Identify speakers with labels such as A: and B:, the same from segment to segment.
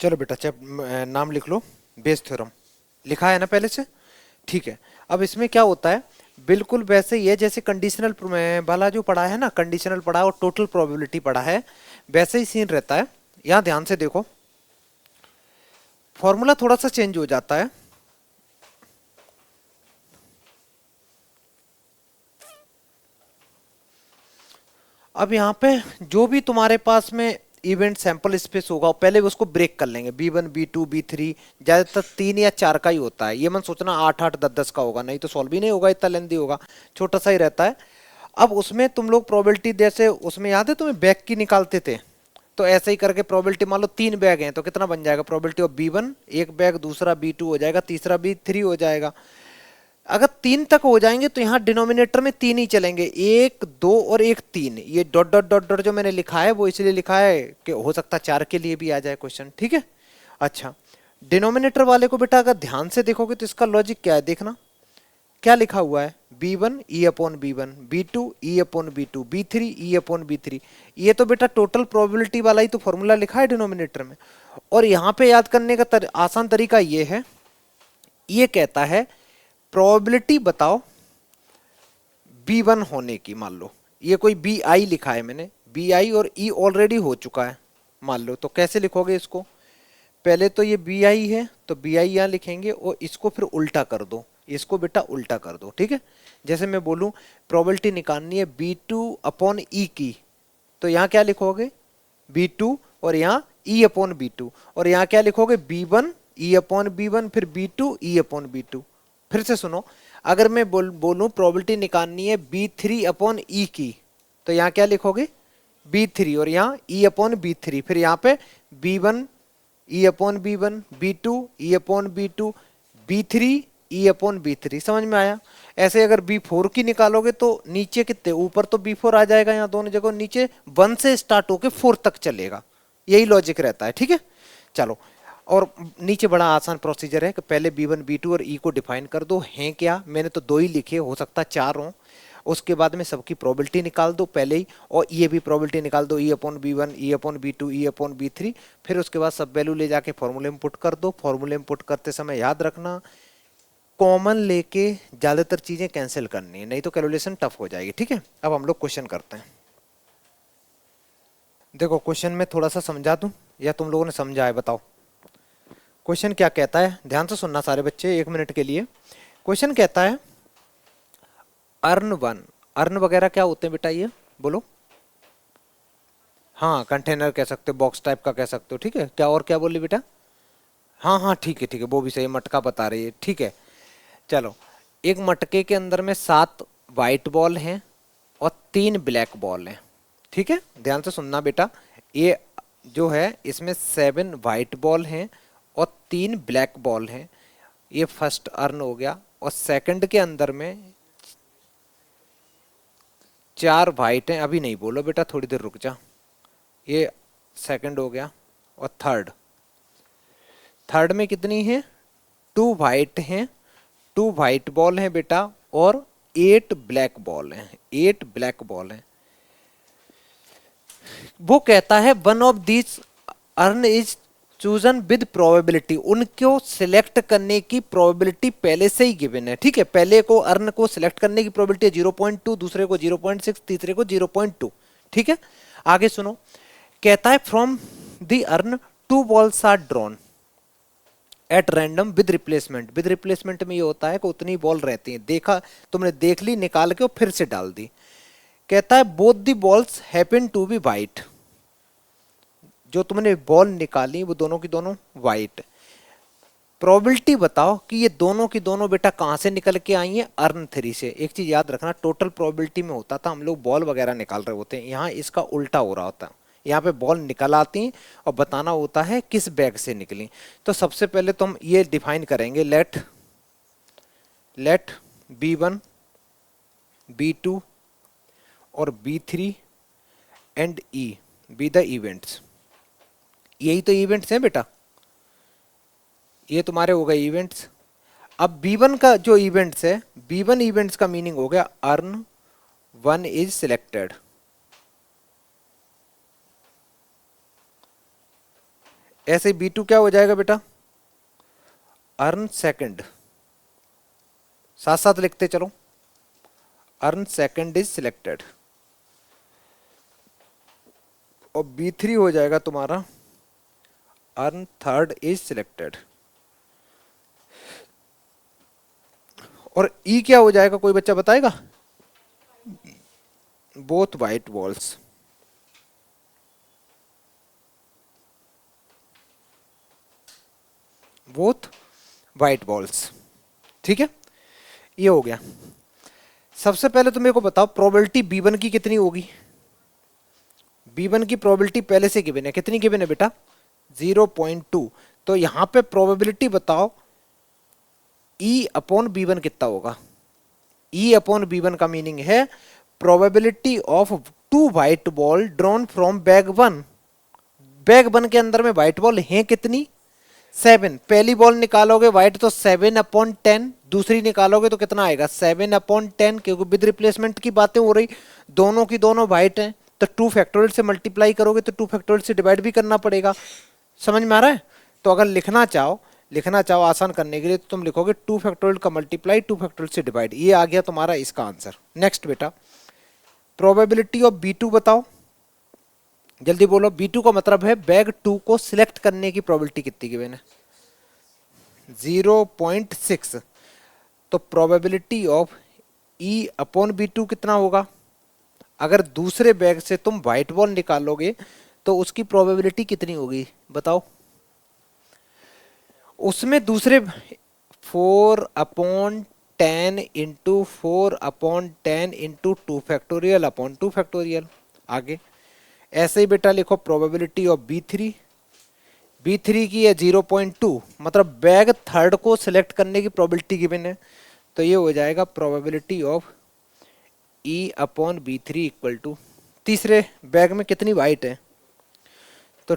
A: चलो बेटा नाम लिख लो। बेस थ्योरम लिखा है ना पहले से, ठीक है। अब इसमें क्या होता है, बिल्कुल वैसे ही है जैसे कंडीशनल वाला जो पढ़ा है ना, कंडीशनल पढ़ा है और टोटल प्रोबेबिलिटी पढ़ा है, वैसे ही सीन रहता है। यहां ध्यान से देखो, फॉर्मूला थोड़ा सा चेंज हो जाता है। अब यहां पे जो भी तुम्हारे पास में इवेंट सैंपल स्पेस होगा पहले उसको ब्रेक कर लेंगे, B1 B2 B3, ज्यादातर 3 या 4 का ही होता है। ये मत सोचना 8 8 10 10 का होगा, नहीं तो सॉल्व ही नहीं होगा, इतना लेंदी होगा, छोटा सा ही रहता है। अब उसमें तुम लोग प्रोबेबिलिटी जैसे उसमें याद है तुम्हें बैग की निकालते थे, तो ऐसे ही करके प्रोबेबिलिटी मान लो 3 बैग हैं तो कितना बन जाएगा, प्रोबेबिलिटी ऑफ B1 एक बैग, दूसरा B2 हो जाएगा, तीसरा B3 हो जाएगा। अगर 3 तक हो जाएंगे तो यहाँ डिनोमिनेटर में 3 ही चलेंगे, 1 2 और 1 3। ये डॉट डॉट डॉट डॉट जो मैंने लिखा है वो इसलिए लिखा है कि हो सकता है 4 के लिए भी आ जाए क्वेश्चन, ठीक है। अच्छा, डिनोमिनेटर वाले को बेटा अगर ध्यान से देखोगे तो इसका लॉजिक क्या है, देखना क्या लिखा हुआ है, B1 E upon B1, B2 E upon B2, B3 E upon B3। ये तो बेटा टोटल प्रोबेबिलिटी वाला ही तो फॉर्मूला लिखा है डिनोमिनेटर में। और यहाँ पे याद करने का आसान तरीका ये है, ये कहता है प्रोबेबिलिटी बताओ B1 होने की। मान लो ये कोई BI लिखा है मैंने, BI और E ऑलरेडी हो चुका है मान लो, तो कैसे लिखोगे इसको, पहले तो ये BI है तो BI यहाँ लिखेंगे और इसको फिर उल्टा कर दो, इसको बेटा उल्टा कर दो, ठीक है। जैसे मैं बोलूं प्रोबेबिलिटी निकालनी है B2 अपॉन E की, तो यहाँ क्या लिखोगे B2 और यहाँ E अपॉन B2, और यहाँ क्या लिखोगे B1 E अपॉन B1 फिर B2 E अपॉन B2। फिर से सुनो, अगर मैं बोलूं प्रोबेबिलिटी निकालनी है B3 अपॉन E की, तो यहाँ क्या लिखोगे B3 और यहाँ E अपॉन B3, फिर यहाँ पे B1 E upon B1, B2 E upon B2, B3 E upon B3। समझ में आया। ऐसे अगर B4 की निकालोगे तो नीचे कितने, ऊपर तो B4 आ जाएगा यहाँ दोनों जगह, नीचे 1 से स्टार्ट होके 4 तक चलेगा, यही लॉजिक रहता है, ठीक है। चलो, और नीचे बड़ा आसान प्रोसीजर है कि पहले B1 B2 और E को डिफाइन कर दो, हैं क्या, मैंने तो 2 ही लिखे, हो सकता है 4 हो। उसके बाद में सबकी प्रोबेबिलिटी निकाल दो पहले ही, और ये भी प्रोबेबिलिटी निकाल दो, E upon B1 E upon B2 E upon B3। फिर उसके बाद सब वैल्यू ले जाके फॉर्मूले में पुट कर दो। फॉर्मूले में पुट करते समय याद रखना कॉमन लेके ज्यादातर चीजें कैंसिल करनी है, नहीं तो कैलकुलेशन टफ हो जाएगी, ठीक है। अब हम लोग क्वेश्चन करते हैं। देखो क्वेश्चन में थोड़ा सा समझा दूं या तुम लोगों ने समझा है, बताओ क्वेश्चन क्या कहता है, ध्यान से सुनना सारे बच्चे 1 मिनट के लिए। क्वेश्चन कहता है अर्न वन, अर्न वगैरह क्या होते हैं बेटा ये बोलो, हाँ कंटेनर कह सकते हो, बॉक्स टाइप का कह सकते हो, ठीक है। क्या और क्या बोली बेटा, हाँ हाँ ठीक है ठीक है, वो भी सही, मटका बता रही है, ठीक है। चलो, एक मटके के अंदर में 7 वाइट बॉल हैं और 3 ब्लैक बॉल हैं, ठीक है। ध्यान से सुनना बेटा, ये जो है इसमें 7 वाइट बॉल हैं और 3 ब्लैक बॉल हैं, ये फर्स्ट अर्न हो गया। और सेकंड के अंदर में 4 वाइट हैं, अभी नहीं बोलो बेटा, थोड़ी देर रुक जा, ये सेकंड हो गया। और थर्ड, थर्ड में कितनी है, 2 वाइट हैं, 2 वाइट बॉल हैं बेटा, और 8 ब्लैक बॉल हैं, 8 ब्लैक बॉल हैं। वो कहता है one of this earn is chosen with probability, उनको सिलेक्ट करने की प्रोबेबिलिटी पहले से ही गिवन है, ठीक है। पहले को अर्न को सिलेक्ट करने की प्रोबेबिलिटी है 0.2, दूसरे को 0.6, तीसरे को 0.2, ठीक है। आगे सुनो, कहता है from the urn 2 balls are drawn at random with replacement. With replacement में ये होता है कि उतनी बॉल रहती है, देखा तुमने, देख ली निकाल के और फिर से डाल दी। कहता है both the balls happen to be white, जो तुमने बॉल निकाली वो दोनों की दोनों वाइट। प्रोबेबिलिटी बताओ कि ये दोनों की दोनों बेटा कहां से निकल के आई हैं, अर्न 3 से। एक चीज याद रखना, टोटल प्रोबेबिलिटी में होता था हम लोग बॉल वगैरह निकाल रहे होते हैं, यहाँ इसका उल्टा हो रहा होता है, यहाँ पे बॉल निकल आती हैं और बताना होता है किस बैग से निकली। तो सबसे पहले तो हम ये डिफाइन करेंगे, लेट B1 B2 और B3 and E be the events. यही तो इवेंट्स हैं बेटा, ये तुम्हारे हो गए इवेंट्स। अब B1 का जो इवेंट्स है, B1 इवेंट्स का मीनिंग हो गया अर्न 1 इज सिलेक्टेड, ऐसे B2 क्या हो जाएगा बेटा, अर्न सेकंड, साथ साथ लिखते चलो, अर्न सेकंड इज सिलेक्टेड, और B3 हो जाएगा तुम्हारा अर्न थर्ड इज सिलेक्टेड, और ई क्या हो जाएगा, कोई बच्चा बताएगा, both white balls, both white balls. ठीक है, ये हो गया। सबसे पहले तो मेरे को बताओ प्रोबेबिलिटी B1 की कितनी होगी। B1 की प्रोबेबिलिटी पहले से गिवन है, कितनी गिवन है बेटा, 0.2। तो यहां पे प्रोबेबिलिटी बताओ E अपॉन B1 कितना होगा। E अपॉन B1 का मीनिंग है probability of 2 white ball drawn from bag 1। Bag 1 के अंदर में व्हाइट बॉल हैं कितनी, 7। पहली बॉल निकालोगे व्हाइट तो 7/10, दूसरी निकालोगे तो कितना आएगा 7/10, क्योंकि विद रिप्लेसमेंट की बातें हो रही, दोनों की दोनों व्हाइट हैं, तो 2 फैक्टोरियल से मल्टीप्लाई करोगे तो 2 फैक्टोरियल से डिवाइड भी करना पड़ेगा। समझ में आ रहा है। तो अगर लिखना चाहो आसान करने के लिए तो तुम लिखोगे 2 फैक्टोरियल का मल्टीप्लाई 2 फैक्टोरियल से डिवाइड। ये आ गया तुम्हारा इसका आंसर। नेक्स्ट बेटा प्रोबेबिलिटी ऑफ B2 बताओ, जल्दी बोलो। B2 का मतलब है बैग 2 को सिलेक्ट करने की प्रोबेबिलिटी कितनी गिवन है, 0.6। तो probability of E upon B2 कितना होगा। अगर दूसरे बैग से तुम व्हाइट बॉल निकालोगे तो उसकी प्रोबेबिलिटी कितनी होगी बताओ। उसमें दूसरे 4/10 into 4/10 into 2 factorial upon 2 factorial. आगे ऐसे ही बेटा लिखो प्रोबेबिलिटी ऑफ B3 की है 0.2, मतलब बैग थर्ड को सिलेक्ट करने की प्रोबेबिलिटी गिवन है। तो ये हो जाएगा probability of E upon B3 equal to, तीसरे बैग में कितनी वाइट है तो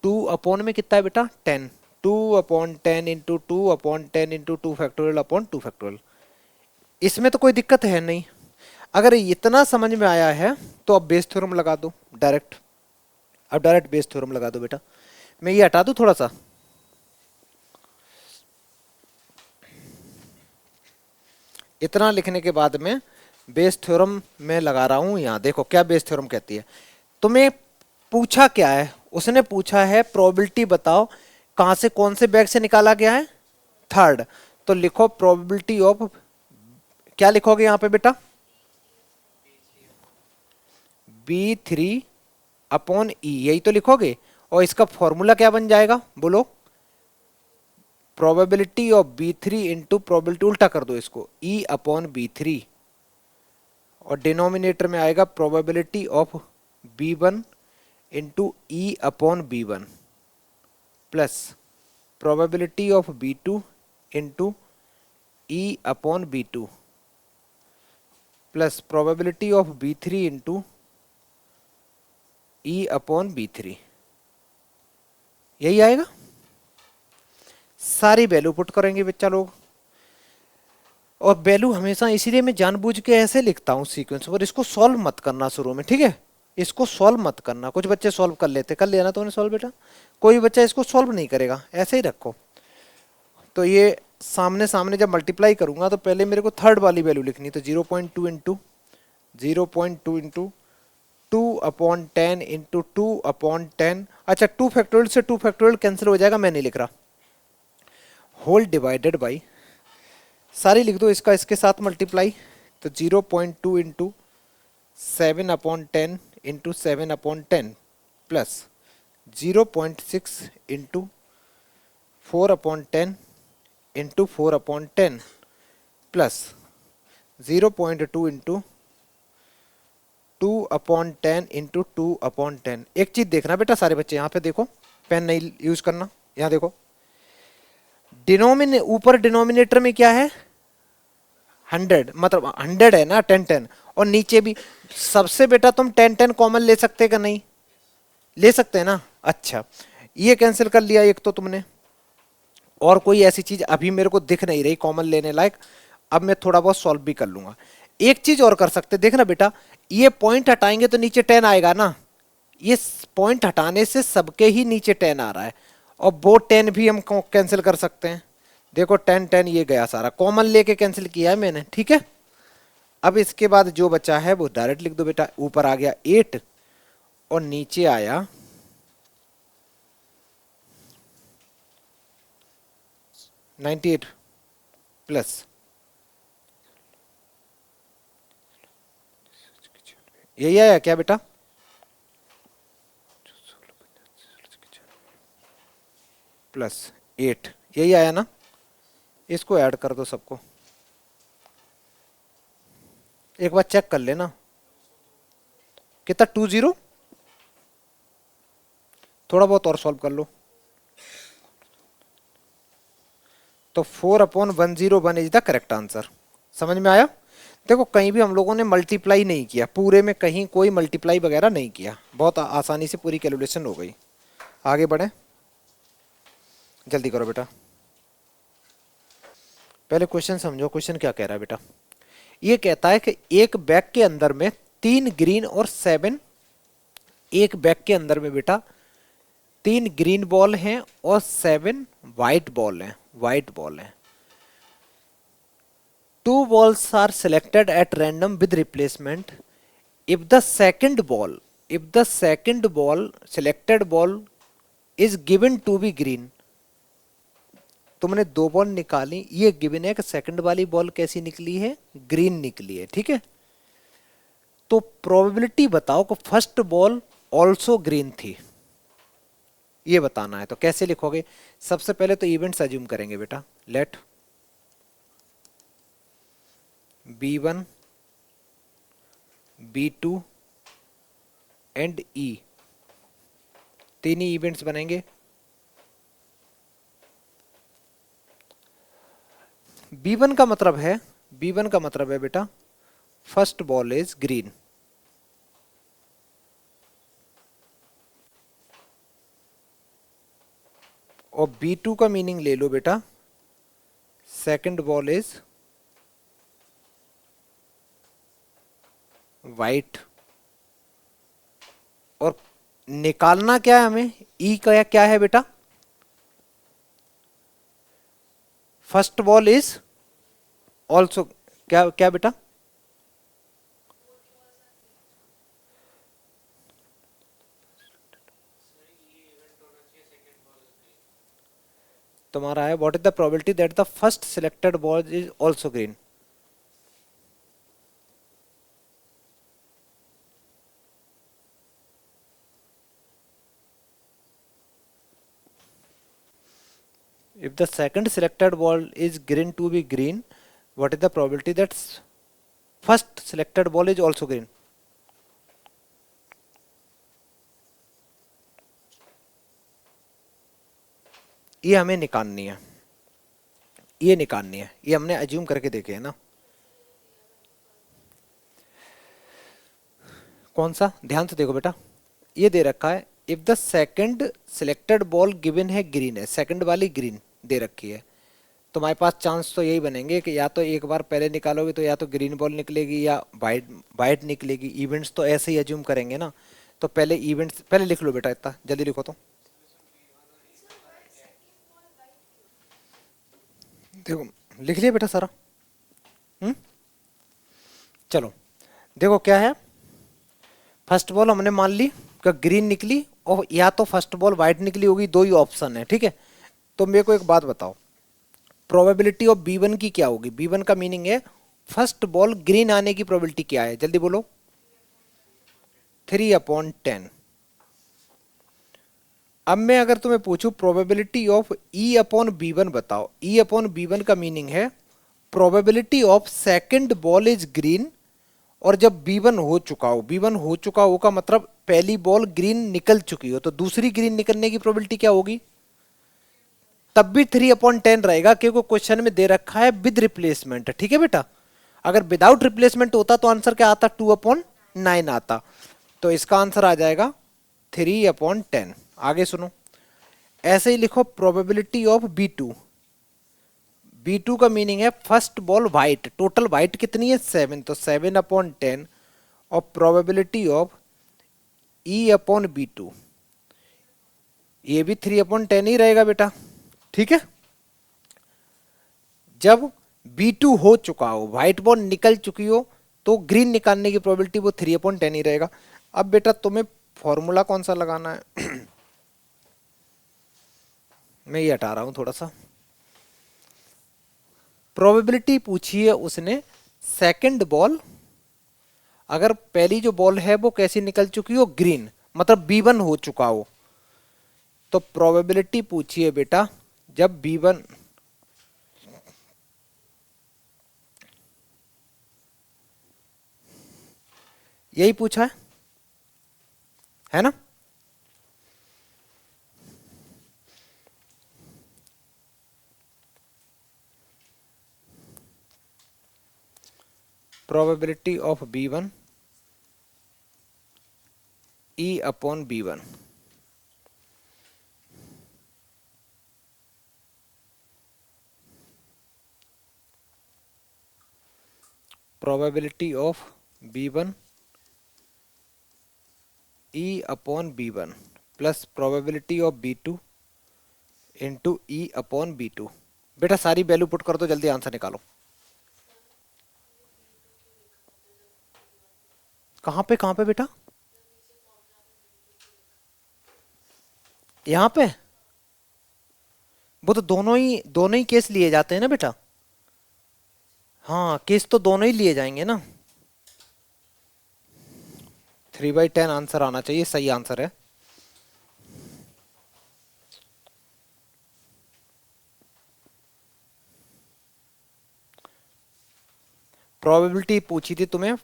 A: 2 अपॉन में कितना है बेटा 10, 2/10 into 2/10 into 2 factorial upon 2 factorial. इसमें तो कोई दिक्कत है नहीं। अगर इतना समझ में आया है तो अब बेस थ्योरम लगा दो डायरेक्ट। अब डायरेक्ट बेस थ्योरम लगा दो बेटा। मैं ये हटा दूं थोड़ा सा, इतना लिखने के बाद में बेस थ्योरम में लगा रहा हूं। यहां देखो क्या बेस थ्योरम कहती है। तुम्हें पूछा क्या है, उसने पूछा है प्रोबेबिलिटी बताओ कहां से कौन से बैग से निकाला गया है, थर्ड। तो लिखो प्रोबेबिलिटी ऑफ, क्या लिखोगे यहां पे बेटा, B3 अपॉन E, यही तो लिखोगे। और इसका फॉर्मूला क्या बन जाएगा बोलो, probability of B3 into probability, उल्टा कर दो इसको, E अपॉन B3, और डिनोमिनेटर में आएगा probability of B1 into E upon B1 plus probability of B2 into E upon B2 plus probability of B3 into E upon B3। यही आएगा। सारी वैल्यू पुट करेंगे बच्चा लोग, और वैल्यू हमेशा इसीलिए मैं जानबूझ के ऐसे लिखता हूँ सीक्वेंस पर, इसको सॉल्व मत करना शुरू में, ठीक है। इसको सॉल्व मत करना, कुछ बच्चे सॉल्व कर लेते, कर लिया ना तुमने सॉल्व बेटा, कोई बच्चा इसको सॉल्व नहीं करेगा, ऐसे ही रखो। तो ये सामने सामने जब मल्टीप्लाई करूंगा तो पहले मेरे को थर्ड वाली वैल्यू लिखनी, तो 0.2 इंटू 0.2 इंटू 2/10 इंटू 2/10। अच्छा 2 फैक्टोरियल से 2 फैक्टोरियल कैंसिल हो जाएगा, मैं नहीं लिख रहा, होल डिवाइडेड बाई, सारी लिख दो इसका इसके साथ मल्टीप्लाई। तो 0.2 into 7/10 into 7/10 plus 0.6 into 4/10 into 4/10 plus 0.2 into 2/10 into 2/10। एक चीज देखना बेटा सारे बच्चे, यहाँ पे देखो, पेन नहीं यूज करना, यहाँ देखो ऊपर डिनोमिनेटर में क्या है 100, मतलब 100 है ना 10-10, और नीचे भी सबसे बेटा तुम 10-10 कॉमन ले सकते का नहीं, ले सकते हैं ना। अच्छा ये कैंसिल कर लिया एक तो तुमने, और कोई ऐसी चीज अभी मेरे को दिख नहीं रही कॉमन लेने लायक, अब मैं थोड़ा बहुत सॉल्व भी कर लूंगा। एक चीज और कर सकते, देखना बेटा ये पॉइंट हटाएंगे तो नीचे 10 आएगा ना, ये पॉइंट हटाने से सबके ही नीचे 10 आ रहा है, और वो 10 भी हम कैंसिल कर सकते हैं। देखो 10 10 ये गया सारा, कॉमन लेके कैंसिल किया है मैंने, ठीक है। अब इसके बाद जो बचा है वो डायरेक्ट लिख दो बेटा। ऊपर आ गया 8 और नीचे आया 98 प्लस, यही आया क्या बेटा? प्लस 8, यही आया ना? इसको ऐड कर दो सबको, एक बार चेक कर लेना कितना 20। थोड़ा बहुत और सॉल्व कर लो। तो 4/1001 इज द करेक्ट आंसर। समझ में आया? देखो कहीं भी हम लोगों ने मल्टीप्लाई नहीं किया, पूरे में कहीं कोई मल्टीप्लाई वगैरह नहीं किया, बहुत आसानी से पूरी कैलकुलेशन हो गई। आगे बढ़े, जल्दी करो बेटा। पहले क्वेश्चन समझो, क्वेश्चन क्या कह रहा है बेटा। ये कहता है कि एक बैग के अंदर में 3 ग्रीन और 7, एक बैग के अंदर में बेटा 3 ग्रीन बॉल हैं और 7 वाइट बॉल हैं, वाइट बॉल हैं। 2 balls are selected at random with replacement. If the second ball selected ball is given to be green, तुमने 2 बॉल निकाली, ये गिवन है कि सेकंड वाली बॉल कैसी निकली है? ग्रीन निकली है, ठीक है। तो प्रोबेबिलिटी बताओ कि फर्स्ट बॉल ऑल्सो ग्रीन थी, ये बताना है। तो कैसे लिखोगे? सबसे पहले तो इवेंट्स अज्यूम करेंगे बेटा। Late B1 B2 and E, तीन ही इवेंट्स बनेंगे। B1 का मतलब है, B1 का मतलब है बेटा फर्स्ट बॉल इज ग्रीन, और B2 का मीनिंग ले लो बेटा सेकंड बॉल इज वाइट। और निकालना क्या है हमें? ई का क्या है बेटा? फर्स्ट बॉल इज ऑल्सो क्या क्या बेटा? तुम्हारा है what is the probability that the first selected ball is also green. If the second selected ball is green to be green, what is the probability that first selected ball is also green? ये हमें निकालनी है, ये निकालनी है, ये हमने assume करके देखे है ना। कौन सा? ध्यान से देखो बेटा, ये दे रखा है if the second selected ball given है ग्रीन है, सेकंड वाली ग्रीन दे रखी है, तुम्हारे पास चांस तो यही बनेंगे कि या तो एक बार पहले निकालोगे तो या तो ग्रीन बॉल निकलेगी या वाइट वाइट निकलेगी। इवेंट्स तो ऐसे ही अज्यूम करेंगे ना। तो पहले इवेंट्स पहले लिख लो बेटा, इतना जल्दी लिखो। तो देखो लिख लिया बेटा सारा। हम्म, चलो देखो क्या है। फर्स्ट बॉल हमने मान ली कि ग्रीन निकली और या तो फर्स्ट बॉल वाइट निकली होगी, दो ही ऑप्शन है, ठीक है। तो मेरे को एक बात बताओ, प्रोबेबिलिटी ऑफ B1 की क्या होगी? B1 का मीनिंग है फर्स्ट बॉल ग्रीन आने की प्रोबेबिलिटी क्या है? जल्दी बोलो। 3/10। अब मैं अगर तुम्हें पूछूं प्रोबेबिलिटी ऑफ E/B1 बताओ। E/B1 का मीनिंग है probability of second ball is green, और जब B1 हो चुका हो, B1 हो चुका हो का मतलब पहली बॉल ग्रीन निकल चुकी हो, तो दूसरी ग्रीन निकलने की प्रोबेबिलिटी क्या होगी? तब भी 3/10 रहेगा, क्योंकि क्वेश्चन में दे रखा है विद रिप्लेसमेंट, ठीक है बेटा। अगर विदाउट रिप्लेसमेंट होता तो आंसर क्या आता? 2/9 आता। तो इसका आंसर आ जाएगा 3/10। आगे सुनो, ऐसे ही लिखो प्रोबेबिलिटी ऑफ B2। B2 का मीनिंग है first ball white, total white कितनी है? 7, तो 7/10। और प्रोबेबिलिटी ऑफ E/B2, ये भी 3/10 ही रहेगा बेटा। ठीक है, जब B2 हो चुका हो, व्हाइट बॉल निकल चुकी हो, तो ग्रीन निकालने की प्रोबेबिलिटी वो 3/10 ही रहेगा। अब बेटा तुम्हें फॉर्मूला कौन सा लगाना है मैं ये हटा रहा हूं थोड़ा सा। प्रोबेबिलिटी पूछी है उसने, सेकंड बॉल, अगर पहली जो बॉल है वो कैसी निकल चुकी हो, ग्रीन, मतलब B1 हो चुका हो, तो प्रोबेबिलिटी पूछी है बेटा जब B1, यही पूछा है ना। Probability of B1 E/B1, probability of B1 E/B1 plus probability of B2 into E/B2। बेटा सारी वैल्यू पुट कर दो, जल्दी आंसर निकालो। कहाँ पे बेटा? यहाँ पे वो तो दोनों ही केस लिए जाते हैं ना बेटा। हाँ, केस तो दोनों ही लिए जाएंगे ना। 3/10 आंसर आना चाहिए, सही आंसर है। प्रोबेबिलिटी पूछी थी तुम्हें,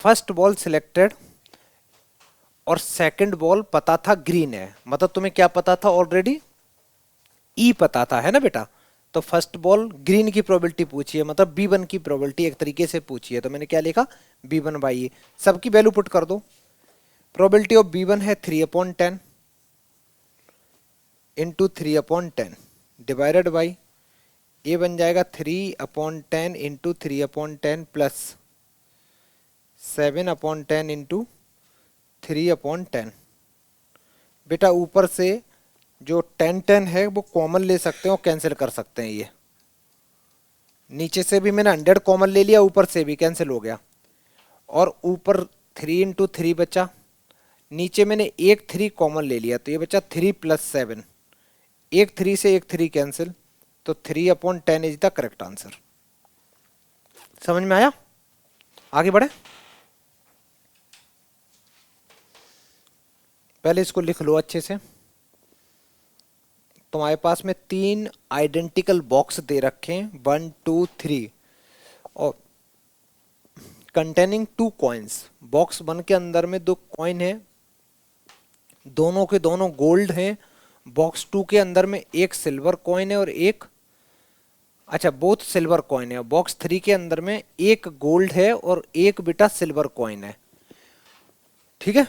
A: फर्स्ट बॉल सिलेक्टेड और सेकंड बॉल पता था ग्रीन है, मतलब तुम्हें क्या पता था ऑलरेडी, ई पता था, है ना बेटा। तो फर्स्ट बॉल ग्रीन की प्रोबेबिलिटी पूछी है, मतलब B1 की प्रोबेबिलिटी एक तरीके से पूछी है, तो मैंने क्या लिखा, B1/E। सबकी वैल्यू पुट कर दो। प्रोबेबिलिटी ऑफ B1 है 3/10 इंटू 3/10 डिवाइडेड बाई, ये बन जाएगा 3/10 इंटू 3/10 प्लस 7/10 इंटू 3/10। बेटा ऊपर से जो 10 है वो कॉमन ले सकते हैं और कैंसिल कर सकते हैं। ये नीचे से भी मैंने 100 कॉमन ले लिया, ऊपर से भी कैंसिल हो गया, और ऊपर 3 × 3 बचा, नीचे मैंने एक 3 कॉमन ले लिया, तो ये बचा 3 + 7, एक 3 से एक 3 कैंसिल, तो 3/10 इज द करेक्ट आंसर। समझ में आया? आगे बढ़े, पहले इसको लिख लो अच्छे से। तुम्हारे पास में 3 आइडेंटिकल बॉक्स दे रखे हैं, 1 2 3, और कंटेनिंग 2 कॉइन्स। बॉक्स 1 के अंदर में 2 कॉइन है, दोनों के दोनों गोल्ड हैं। बॉक्स 2 के अंदर में एक सिल्वर कॉइन है और एक, अच्छा बोथ सिल्वर कॉइन है। बॉक्स 3 के अंदर में एक गोल्ड है और एक बेटा सिल्वर कॉइन है। ठीक है,